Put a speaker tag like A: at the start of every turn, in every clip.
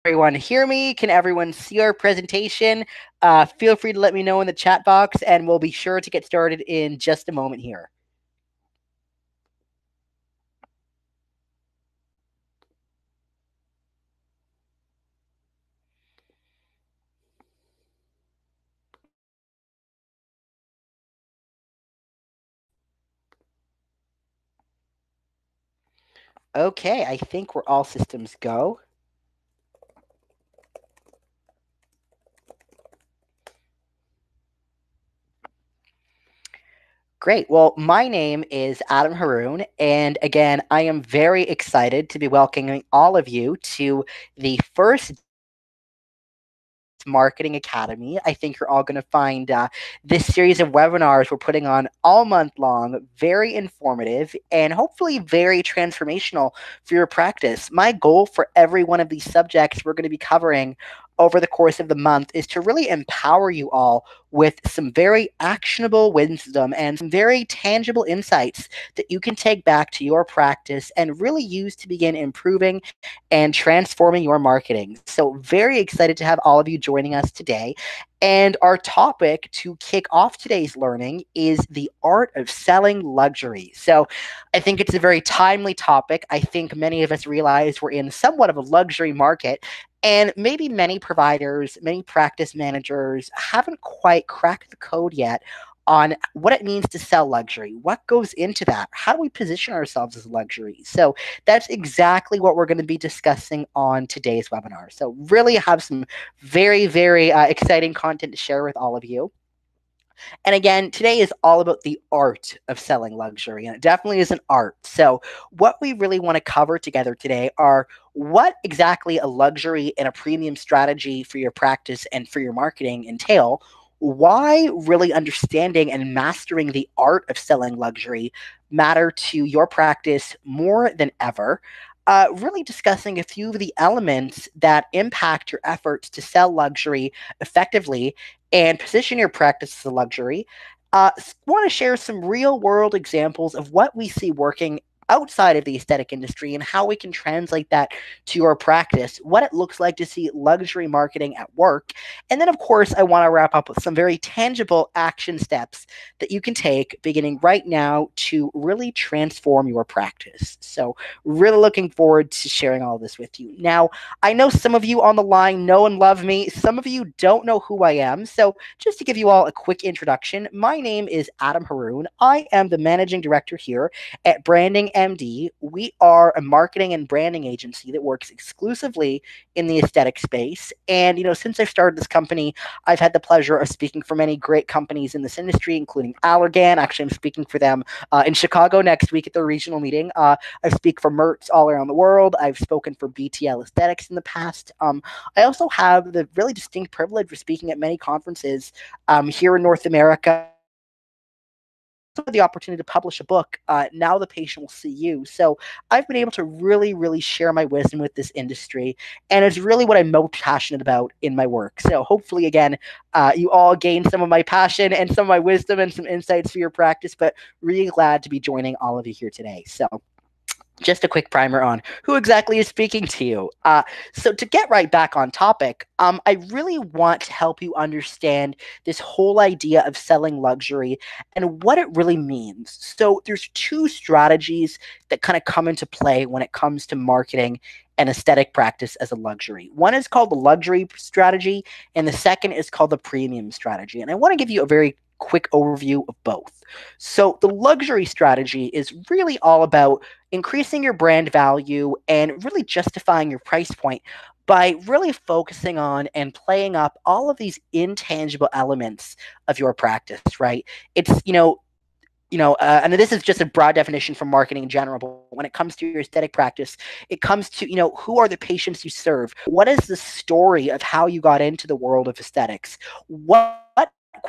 A: everyone hear me? Can everyone see our presentation? Feel free to let me know in the chat box, and we'll be sure to get started in just a moment here. Okay, I think we're all systems go. Great. Well, my name is Adam Haroon, and again, I am very excited to be welcoming all of you to the first Marketing Academy. I think you're all going to find this series of webinars we're putting on all month long very informative and hopefully very transformational for your practice. My goal for every one of these subjects we're going to be covering over the course of the month is to really empower you all with some very actionable wisdom and some very tangible insights that you can take back to your practice and really use to begin improving and transforming your marketing. So, very excited to have all of you joining us today. And our topic to kick off today's learning is the art of selling luxury. So, I think it's a very timely topic. I think many of us realize we're in somewhat of a luxury market. And maybe many providers, many practice managers haven't quite cracked the code yet on what it means to sell luxury. What goes into that? How do we position ourselves as luxury? So, that's exactly what we're going to be discussing on today's webinar. So really have some very exciting content to share with all of you. And again, today is all about the art of selling luxury, and it definitely is an art. So what we really want to cover together today are what exactly a luxury and a premium strategy for your practice and for your marketing entail, why really understanding and mastering the art of selling luxury matter to your practice more than ever. Really discussing a few of the elements that impact your efforts to sell luxury effectively and position your practice as a luxury. Want to share some real world examples of what we see working outside of the aesthetic industry and how we can translate that to your practice, what it looks like to see luxury marketing at work. And then, of course, I want to wrap up with some very tangible action steps that you can take beginning right now to really transform your practice. So, really looking forward to sharing all this with you. Now, I know some of you on the line know and love me. Some of you don't know who I am. So, just to give you all a quick introduction, my name is Adam Haroon. I am the managing director here at Branding MD. We are a marketing and branding agency that works exclusively in the aesthetic space. And, since I've started this company, I've had the pleasure of speaking for many great companies in this industry, including Allergan. Actually, I'm speaking for them in Chicago next week at their regional meeting. I speak for Mertz all around the world. I've spoken for BTL Aesthetics in the past. I also have the really distinct privilege of speaking at many conferences here in North America. The opportunity to publish a book, Now the Patient Will See You. So I've been able to really share my wisdom with this industry, and it's really what I'm most passionate about in my work. So hopefully, again, you all gain some of my passion and some of my wisdom and some insights for your practice, but really glad to be joining all of you here today. So just a quick primer on who exactly is speaking to you. So to get right back on topic, I really want to help you understand this whole idea of selling luxury and what it really means. So there's two strategies that kind of come into play when it comes to marketing an aesthetic practice as a luxury. One is called the luxury strategy, and the second is called the premium strategy. And I want to give you a very quick overview of both. So the luxury strategy is really all about increasing your brand value and really justifying your price point by really focusing on and playing up all of these intangible elements of your practice, right? It's, and this is just a broad definition from marketing in general, but when it comes to your aesthetic practice, it comes to, who are the patients you serve? What is the story of how you got into the world of aesthetics? What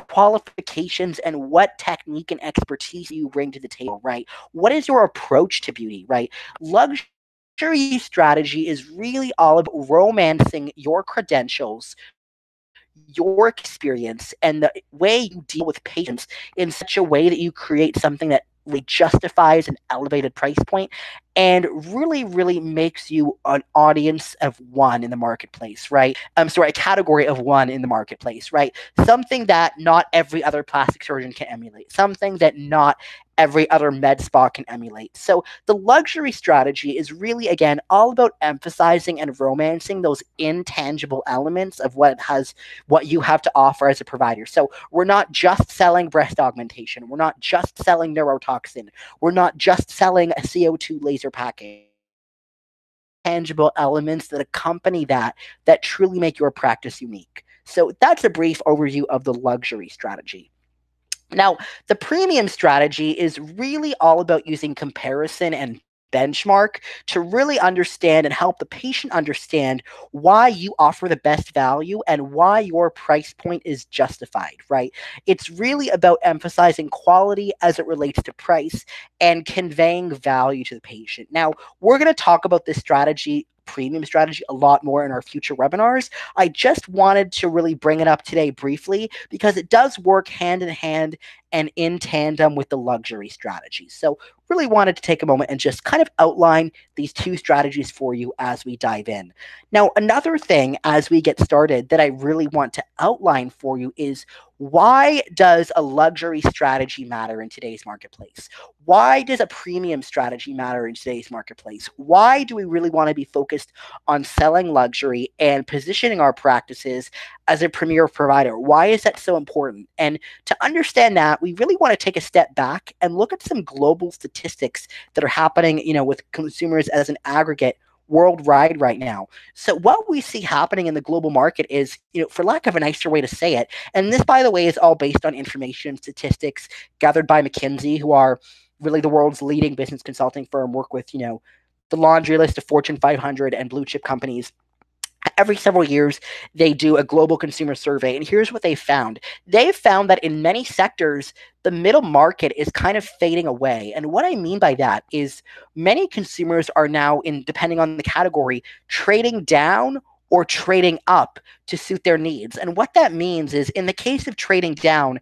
A: qualifications and what technique and expertise you bring to the table, right? What is your approach to beauty, right? Luxury strategy is really all about romancing your credentials, your experience, and the way you deal with patients in such a way that you create something that really justifies an elevated price point and really makes you an audience of one in the marketplace, right? Sorry, a category of one in the marketplace, right? Something that not every other plastic surgeon can emulate, something that not every other med spa can emulate. So the luxury strategy is really, again, all about emphasizing and romancing those intangible elements of what you have to offer as a provider. So we're not just selling breast augmentation. We're not just selling neurotoxin. We're not just selling a CO2 laser package. Tangible elements that accompany that truly make your practice unique. So that's a brief overview of the luxury strategy. Now, the premium strategy is really all about using comparison and benchmark to really understand and help the patient understand why you offer the best value and why your price point is justified, right? It's really about emphasizing quality as it relates to price and conveying value to the patient. Now, we're going to talk about this strategy, premium strategy, a lot more in our future webinars. I just wanted to really bring it up today briefly because it does work hand in hand and in tandem with the luxury strategy. So really wanted to take a moment and just kind of outline these two strategies for you as we dive in. Now, another thing as we get started that I really want to outline for you is why does a luxury strategy matter in today's marketplace? Why does a premium strategy matter in today's marketplace? Why do we really want to be focused on selling luxury and positioning our practices as a premier provider? Why is that so important? And to understand that, we really want to take a step back and look at some global statistics that are happening, with consumers as an aggregate worldwide right now. So what we see happening in the global market is, for lack of a nicer way to say it, and this, by the way, is all based on information, statistics gathered by McKinsey, who are really the world's leading business consulting firm, work with, the laundry list of Fortune 500 and blue chip companies. Every several years, they do a global consumer survey, and here's what they found. They've found that in many sectors, the middle market is kind of fading away. And what I mean by that is many consumers are now, depending on the category, trading down or trading up to suit their needs. And what that means is, in the case of trading down,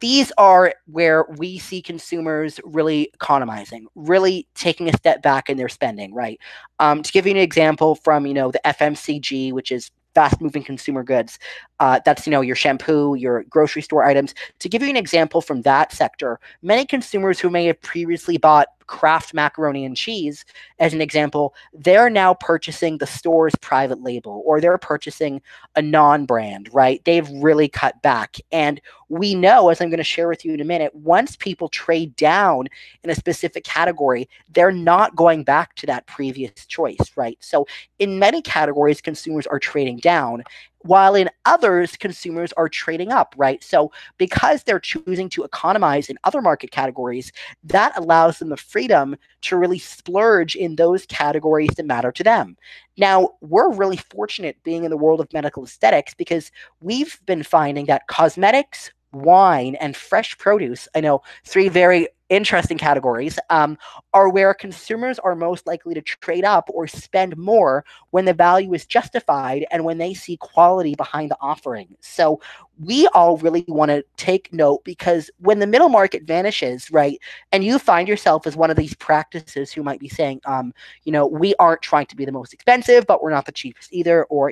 A: these are where we see consumers really economizing, really taking a step back in their spending, right? To give you an example from, the FMCG, which is fast moving consumer goods, that's, your shampoo, your grocery store items. To give you an example from that sector, many consumers who may have previously bought Kraft macaroni and cheese, as an example, they're now purchasing the store's private label, or they're purchasing a non-brand, right? They've really cut back. And we know, as I'm going to share with you in a minute, once people trade down in a specific category, they're not going back to that previous choice, right? So in many categories, consumers are trading down, while in others, consumers are trading up, right? So because they're choosing to economize in other market categories, that allows them the freedom to really splurge in those categories that matter to them. Now, we're really fortunate being in the world of medical aesthetics because we've been finding that cosmetics, wine, and fresh produce, I know, three very interesting categories, are where consumers are most likely to trade up or spend more when the value is justified and when they see quality behind the offering. So we all really want to take note, because when the middle market vanishes, right, and you find yourself as one of these practices who might be saying, we aren't trying to be the most expensive, but we're not the cheapest either, or,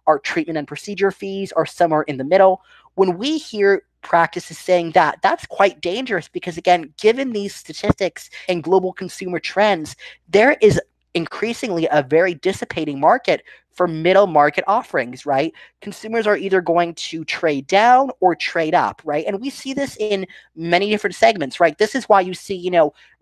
A: our treatment and procedure fees are somewhere in the middle. When we hear practices saying that, that's quite dangerous, because again, given these statistics and global consumer trends, there is increasingly a very dissipating market for middle market offerings, right? Consumers are either going to trade down or trade up, right? And we see this in many different segments, right? This is why you see,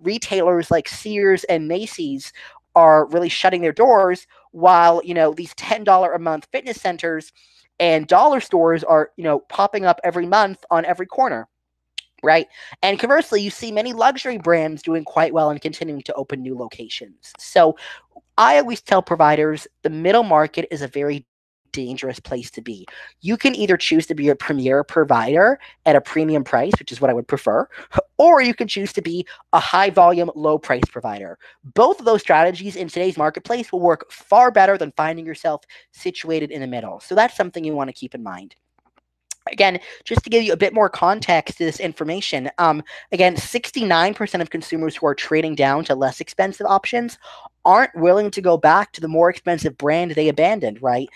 A: retailers like Sears and Macy's are really shutting their doors, while, these $10 a month fitness centers and dollar stores are, popping up every month on every corner, right? And conversely, you see many luxury brands doing quite well and continuing to open new locations. So I always tell providers the middle market is a very dangerous place to be. You can either choose to be a premier provider at a premium price, which is what I would prefer, or you can choose to be a high volume, low price provider. Both of those strategies in today's marketplace will work far better than finding yourself situated in the middle. So that's something you want to keep in mind. Again, just to give you a bit more context to this information, again, 69% of consumers who are trading down to less expensive options aren't willing to go back to the more expensive brand they abandoned, right?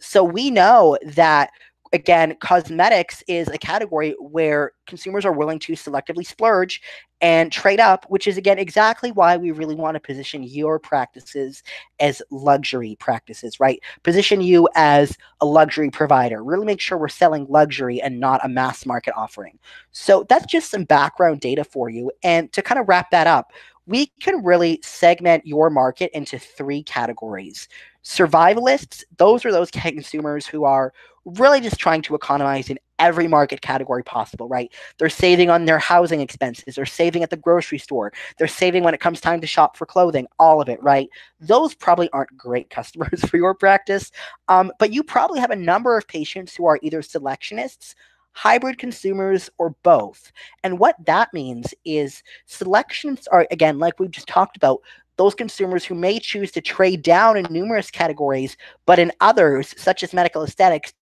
A: So we know that, again, cosmetics is a category where consumers are willing to selectively splurge and trade up, which is, again, exactly why we really want to position your practices as luxury practices, right? Position you as a luxury provider. Really make sure we're selling luxury and not a mass market offering. So that's just some background data for you. And to kind of wrap that up, we can really segment your market into three categories. Survivalists, those are those consumers who are really just trying to economize in every market category possible, right? They're saving on their housing expenses, they're saving at the grocery store, they're saving when it comes time to shop for clothing, all of it, right? Those probably aren't great customers for your practice, but you probably have a number of patients who are either selectionists, hybrid consumers, or both. And what that means is selections are, again, like we've just talked about, those consumers who may choose to trade down in numerous categories, but in others, such as medical aesthetics,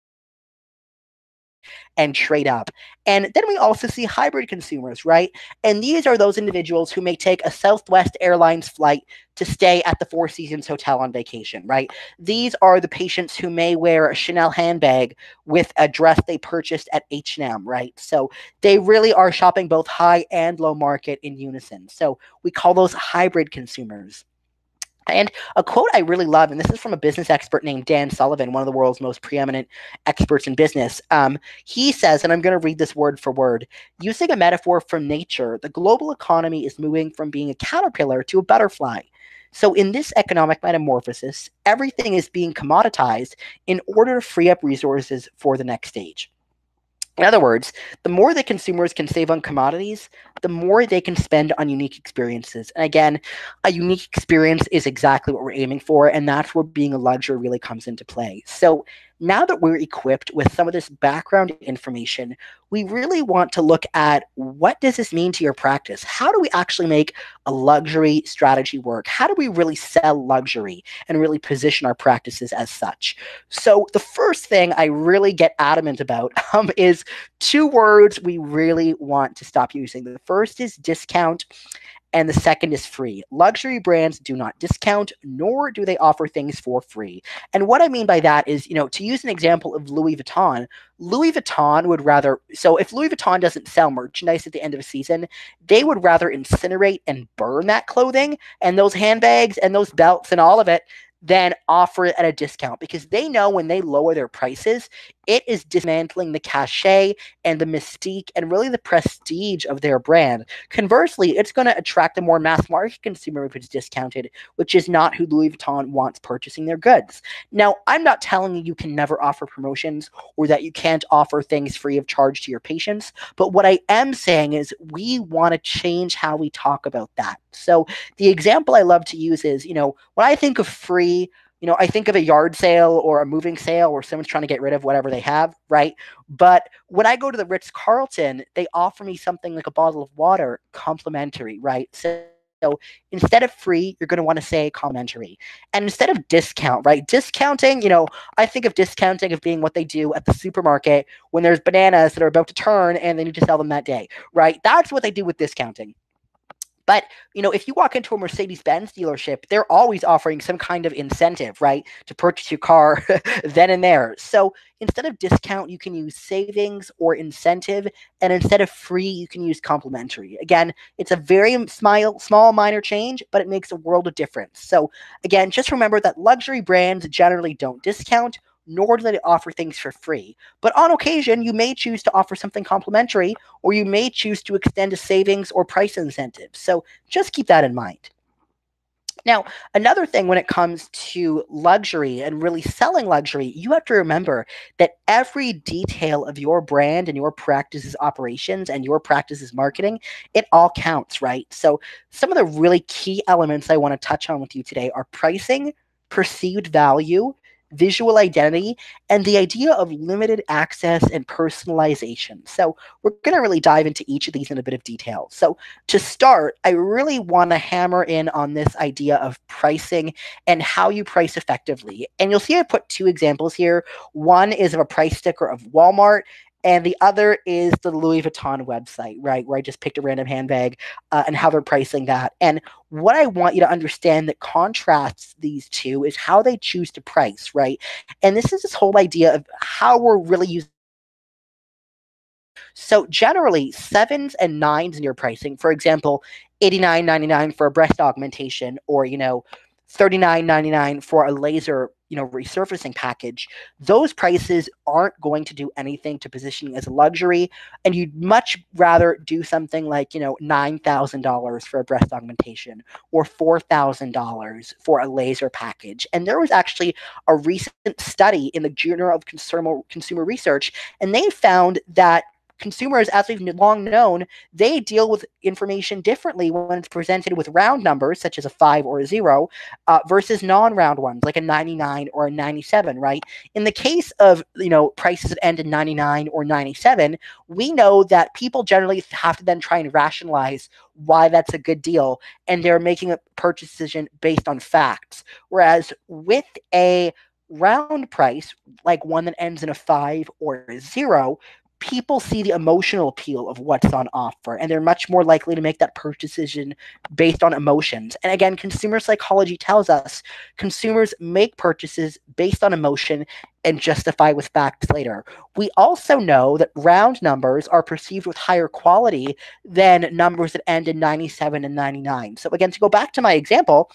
A: and trade up. And then we also see hybrid consumers, right? And these are those individuals who may take a Southwest Airlines flight to stay at the Four Seasons Hotel on vacation, right? These are the patients who may wear a Chanel handbag with a dress they purchased at H&M, right? So they really are shopping both high and low market in unison. So we call those hybrid consumers. And a quote I really love, and this is from a business expert named Dan Sullivan, one of the world's most preeminent experts in business. He says, and I'm going to read this word for word, using a metaphor from nature, the global economy is moving from being a caterpillar to a butterfly. So, in this economic metamorphosis, everything is being commoditized in order to free up resources for the next stage. In other words, the more that consumers can save on commodities, the more they can spend on unique experiences. And again, a unique experience is exactly what we're aiming for, and that's where being a luxury really comes into play. So now that we're equipped with some of this background information, we really want to look at what does this mean to your practice? How do we actually make a luxury strategy work? How do we really sell luxury and really position our practices as such? So the first thing I really get adamant about is two words we really want to stop using. The first is discount, and the second is free. Luxury brands do not discount, nor do they offer things for free. And what I mean by that is, to use an example of Louis Vuitton would rather, so if Louis Vuitton doesn't sell merchandise at the end of a season, they would rather incinerate and burn that clothing and those handbags and those belts and all of it than offer it at a discount, because they know when they lower their prices, it is dismantling the cachet and the mystique and really the prestige of their brand. Conversely, it's going to attract a more mass market consumer if it's discounted, which is not who Louis Vuitton wants purchasing their goods. Now, I'm not telling you can never offer promotions or that you can't offer things free of charge to your patients, but what I am saying is we want to change how we talk about that. So the example I love to use is, when I think of free, I think of a yard sale or a moving sale where someone's trying to get rid of whatever they have, right? But when I go to the Ritz-Carlton, they offer me something like a bottle of water complimentary, right? So instead of free, you're going to want to say complimentary. And instead of discount, right? Discounting, I think of discounting of being what they do at the supermarket when there's bananas that are about to turn and they need to sell them that day, right? That's what they do with discounting. But, if you walk into a Mercedes-Benz dealership, they're always offering some kind of incentive, right, to purchase your car then and there. So instead of discount, you can use savings or incentive. And instead of free, you can use complimentary. Again, it's a very small, minor change, but it makes a world of difference. So again, just remember that luxury brands generally don't discount, nor do they offer things for free. But on occasion, you may choose to offer something complimentary, or you may choose to extend a savings or price incentive. So just keep that in mind. Now, another thing when it comes to luxury and really selling luxury, you have to remember that every detail of your brand and your practice's operations and your practice's marketing, it all counts, right? So some of the really key elements I want to touch on with you today are pricing, perceived value, visual identity, and the idea of limited access and personalization. So we're going to really dive into each of these in a bit of detail. So to start, I really want to hammer in on this idea of pricing and how you price effectively. And you'll see I put two examples here. One is of a price sticker of Walmart, and the other is the Louis Vuitton website, right, where I just picked a random handbag and how they're pricing that. And what I want you to understand that contrasts these two is how they choose to price, right? And this is this whole idea of how we're really using. So generally, sevens and nines in your pricing, for example, $89.99 for a breast augmentation, or $39.99 for a laser resurfacing package, those prices aren't going to do anything to position you as a luxury, and you'd much rather do something like $9,000 for a breast augmentation or $4,000 for a laser package. And there was actually a recent study in the Journal of Consumer Research, and they found that consumers, as we've long known, they deal with information differently when it's presented with round numbers, such as a 5 or a 0, versus non-round ones, like a 99 or a 97, right? In the case of, prices that end in 99 or 97, we know that people generally have to then try and rationalize why that's a good deal, and they're making a purchase decision based on facts. Whereas with a round price, like one that ends in a 5 or a 0, people see the emotional appeal of what's on offer, and they're much more likely to make that purchase decision based on emotions. And again, consumer psychology tells us consumers make purchases based on emotion and justify with facts later. We also know that round numbers are perceived with higher quality than numbers that end in 97 and 99. So again, to go back to my example,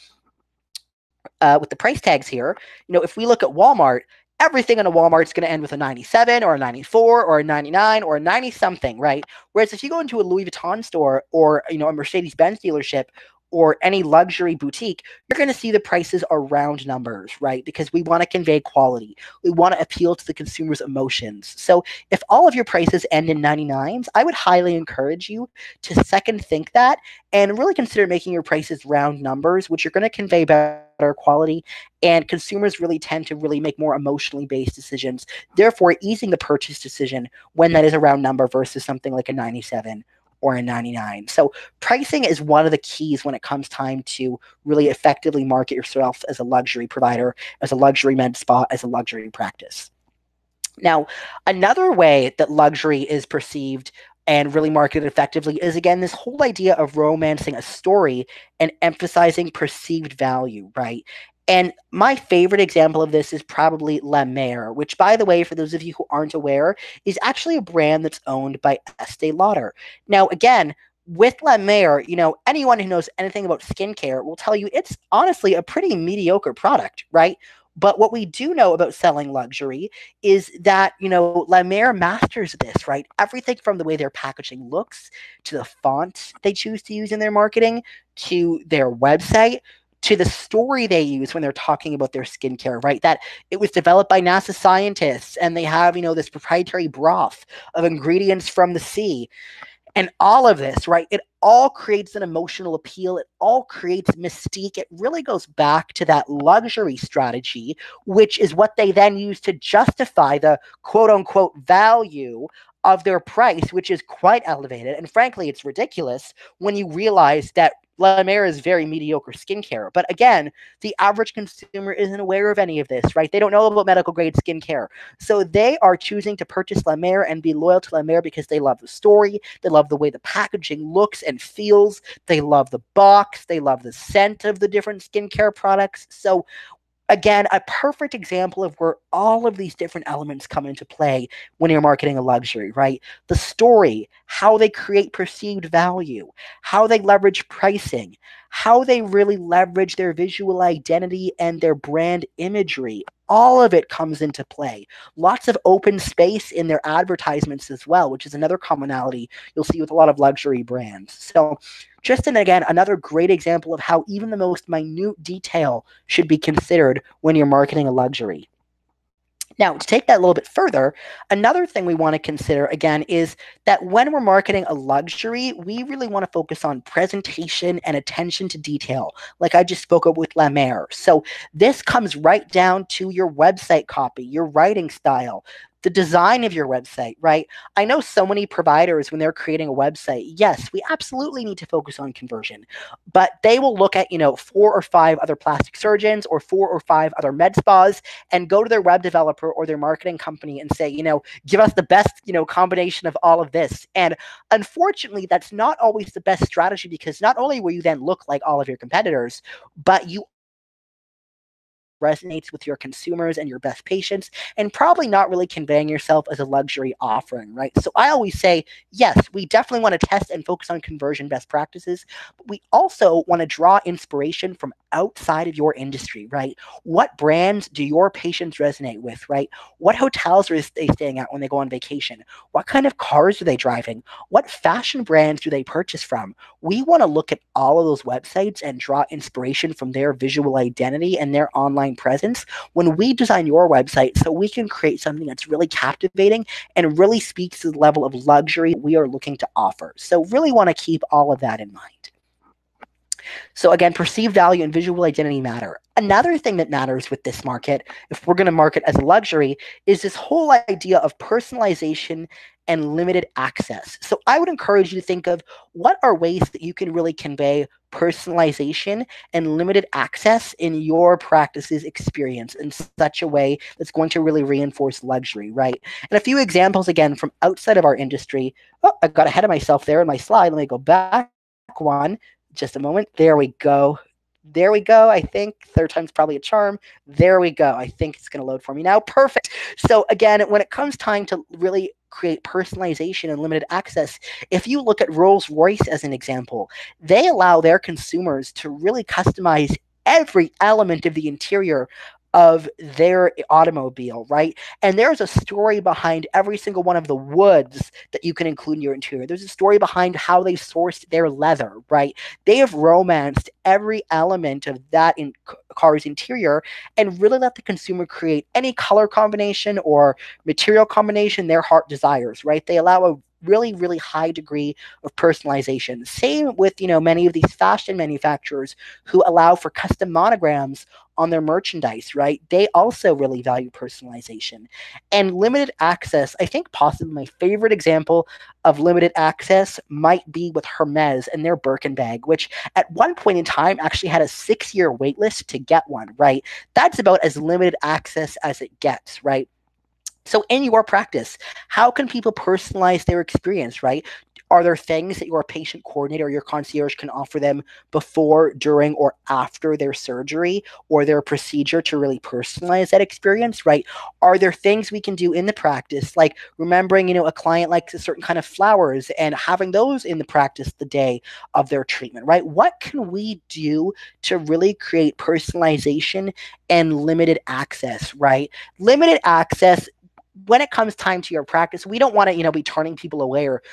A: with the price tags here, if we look at Walmart, everything in a Walmart is going to end with a 97 or a 94 or a 99 or a 90 something, right? Whereas if you go into a Louis Vuitton store or, a Mercedes-Benz dealership or any luxury boutique, you're going to see the prices are round numbers, right? Because we want to convey quality. We want to appeal to the consumer's emotions. So if all of your prices end in 99s, I would highly encourage you to second think that and really consider making your prices round numbers, which are going to convey better quality, and consumers really tend to really make more emotionally based decisions, therefore easing the purchase decision when that is a round number versus something like a 97 or a 99. So pricing is one of the keys when it comes time to really effectively market yourself as a luxury provider, as a luxury med spa, as a luxury practice. Now, another way that luxury is perceived and really marketed effectively is, again, this whole idea of romancing a story and emphasizing perceived value, right? And my favorite example of this is probably La Mer, which, by the way, for those of you who aren't aware, is actually a brand that's owned by Estee Lauder. Now, again, with La Mer, anyone who knows anything about skincare will tell you it's honestly a pretty mediocre product, right? But what we do know about selling luxury is that, La Mer masters this, right? Everything from the way their packaging looks, to the fonts they choose to use in their marketing, to their website, to the story they use when they're talking about their skincare, right? That it was developed by NASA scientists, and they have, this proprietary broth of ingredients from the sea. And all of this, right? It all creates an emotional appeal. It all creates mystique. It really goes back to that luxury strategy, which is what they then use to justify the quote unquote value of their price, which is quite elevated. And frankly, it's ridiculous when you realize that La Mer is very mediocre skincare. But again, the average consumer isn't aware of any of this, right? They don't know about medical grade skincare. So they are choosing to purchase La Mer and be loyal to La Mer because they love the story. They love the way the packaging looks and feels. They love the box. They love the scent of the different skincare products. So again, a perfect example of where all of these different elements come into play when you're marketing a luxury, right? The story, how they create perceived value, how they leverage pricing, how they really leverage their visual identity and their brand imagery. All of it comes into play. Lots of open space in their advertisements as well, which is another commonality you'll see with a lot of luxury brands. So just, and again, another great example of how even the most minute detail should be considered when you're marketing a luxury. Now, to take that a little bit further, another thing we want to consider again is that when we're marketing a luxury, we really want to focus on presentation and attention to detail, like I just spoke of with La Mer. So this comes right down to your website copy, your writing style, the design of your website, right? I know so many providers, when they're creating a website, yes, we absolutely need to focus on conversion, but they will look at, 4 or 5 other plastic surgeons or 4 or 5 other med spas and go to their web developer or their marketing company and say, give us the best, combination of all of this. And unfortunately, that's not always the best strategy, because not only will you then look like all of your competitors, but you resonates with your consumers and your best patients, and probably not really conveying yourself as a luxury offering, right? So I always say, yes, we definitely want to test and focus on conversion best practices, but we also want to draw inspiration from outside of your industry, right? What brands do your patients resonate with, right? What hotels are they staying at when they go on vacation? What kind of cars are they driving? What fashion brands do they purchase from? We want to look at all of those websites and draw inspiration from their visual identity and their online presence when we design your website, so we can create something that's really captivating and really speaks to the level of luxury we are looking to offer. So really want to keep all of that in mind. So again, perceived value and visual identity matter. Another thing that matters with this market, if we're going to market as a luxury, is this whole idea of personalization and limited access. So I would encourage you to think of what are ways that you can really convey personalization and limited access in your practice's experience in such a way that's going to really reinforce luxury, right? And a few examples, again, from outside of our industry. Oh, I got ahead of myself there in my slide. Let me go back one. Just a moment. There we go. There we go. I think third time's probably a charm. There we go. I think it's going to load for me now. Perfect. So again, when it comes time to really create personalization and limited access, if you look at Rolls-Royce as an example, they allow their consumers to really customize every element of the interior of their automobile, right? And there's a story behind every single one of the woods that you can include in your interior. There's a story behind how they sourced their leather, right? They have romanced every element of that in car's interior and really let the consumer create any color combination or material combination their heart desires, right? They allow a really, really high degree of personalization. Same with, many of these fashion manufacturers who allow for custom monograms on their merchandise, right? They also really value personalization. And limited access, I think possibly my favorite example of limited access might be with Hermes and their Birkin bag, which at one point in time actually had a 6-year wait list to get one, right? That's about as limited access as it gets, right? So in your practice, how can people personalize their experience, right? Are there things that your patient coordinator or your concierge can offer them before, during, or after their surgery or their procedure to really personalize that experience, right? Are there things we can do in the practice, like remembering, a client likes a certain kind of flowers and having those in the practice the day of their treatment, right? What can we do to really create personalization and limited access, right? Limited access when it comes time to your practice, we don't want to, be turning people away or,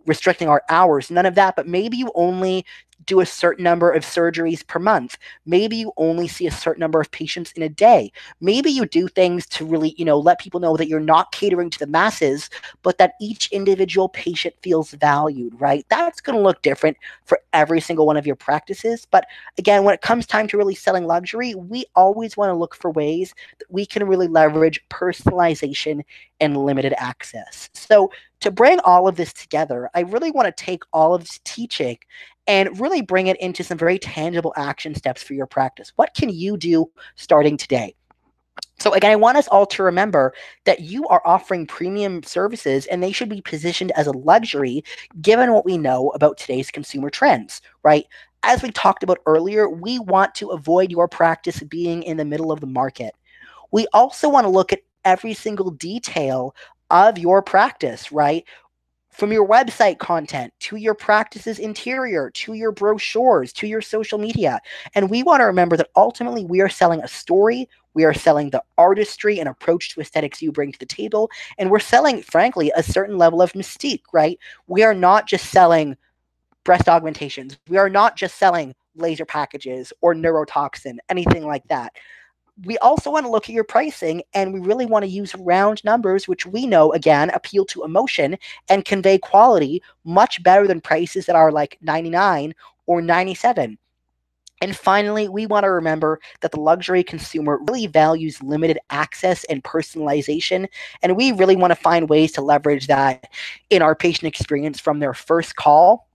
A: restricting our hours, none of that, but maybe you only do a certain number of surgeries per month. Maybe you only see a certain number of patients in a day. Maybe you do things to really, let people know that you're not catering to the masses, but that each individual patient feels valued, right? That's going to look different for every single one of your practices. But again, when it comes time to really selling luxury, we always want to look for ways that we can really leverage personalization and limited access. So to bring all of this together, I really want to take all of this teaching and really bring it into some very tangible action steps for your practice. What can you do starting today? So again, I want us all to remember that you are offering premium services and they should be positioned as a luxury given what we know about today's consumer trends, right? As we talked about earlier, we want to avoid your practice being in the middle of the market. We also want to look at every single detail of your practice, right? From your website content to your practice's interior, to your brochures, to your social media. And we want to remember that ultimately we are selling a story. We are selling the artistry and approach to aesthetics you bring to the table. And we're selling, frankly, a certain level of mystique, right? We are not just selling breast augmentations. We are not just selling laser packages or neurotoxin, anything like that. We also want to look at your pricing, and we really want to use round numbers, which we know, again, appeal to emotion and convey quality much better than prices that are like 99 or 97. And finally, we want to remember that the luxury consumer really values limited access and personalization. And we really want to find ways to leverage that in our patient experience from their first call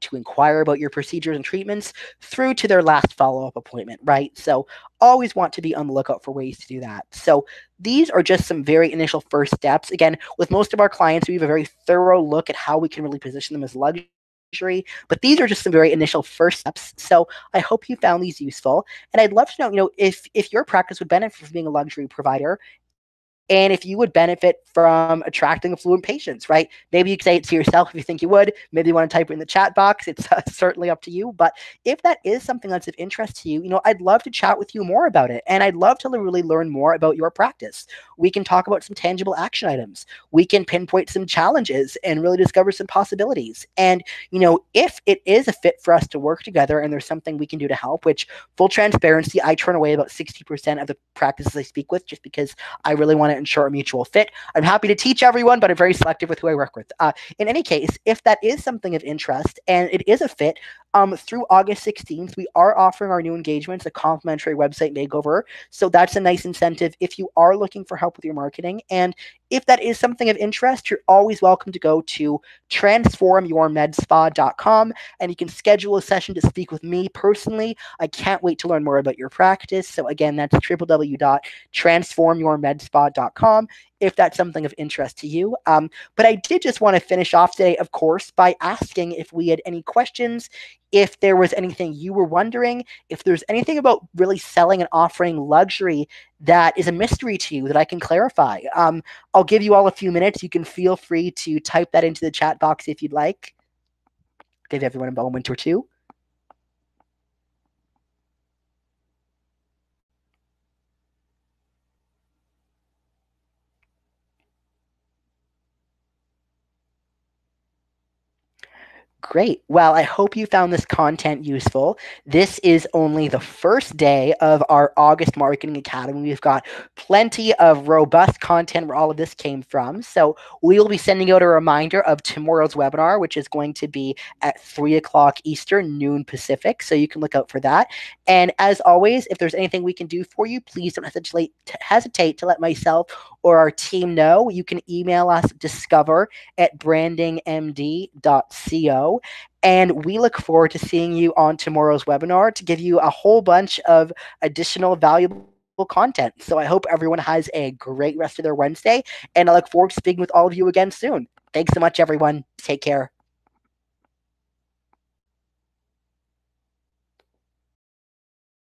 A: to inquire about your procedures and treatments through to their last follow up appointment, right? So, always want to be on the lookout for ways to do that. So, these are just some very initial first steps. Again, with most of our clients, we have a very thorough look at how we can really position them as luxury, but these are just some very initial first steps. So I hope you found these useful. And I'd love to know, if your practice would benefit from being a luxury provider, and if you would benefit from attracting affluent patients, right? Maybe you can say it to yourself if you think you would. Maybe you want to type it in the chat box. It's certainly up to you. But if that is something that's of interest to you, I'd love to chat with you more about it. And I'd love to really learn more about your practice. We can talk about some tangible action items. We can pinpoint some challenges and really discover some possibilities. And, if it is a fit for us to work together and there's something we can do to help, which, full transparency, I turn away about 60% of the practices I speak with just because I really want to ensure a mutual fit. I'm happy to teach everyone, but I'm very selective with who I work with. In any case, if that is something of interest and it is a fit, through August 16th, we are offering our new engagements a complimentary website makeover. So that's a nice incentive if you are looking for help with your marketing. And if that is something of interest, you're always welcome to go to transformyourmedspa.com and you can schedule a session to speak with me personally. I can't wait to learn more about your practice. So again, that's www.transformyourmedspa.com if that's something of interest to you. But I did just want to finish off today, of course, by asking if we had any questions, if there was anything you were wondering, if there's anything about really selling and offering luxury that is a mystery to you that I can clarify. I'll give you all a few minutes. You can feel free to type that into the chat box if you'd like. Give everyone a moment or two. Great. Well, I hope you found this content useful. This is only the first day of our August Marketing Academy. We've got plenty of robust content where all of this came from. So we will be sending out a reminder of tomorrow's webinar, which is going to be at 3 o'clock Eastern, noon Pacific. So you can look out for that. And as always, if there's anything we can do for you, please don't hesitate to let myself or our team know. You can email us discover@brandingmd.co. And we look forward to seeing you on tomorrow's webinar to give you a whole bunch of additional valuable content. So I hope everyone has a great rest of their Wednesday, and I look forward to speaking with all of you again soon. Thanks so much, everyone. Take care.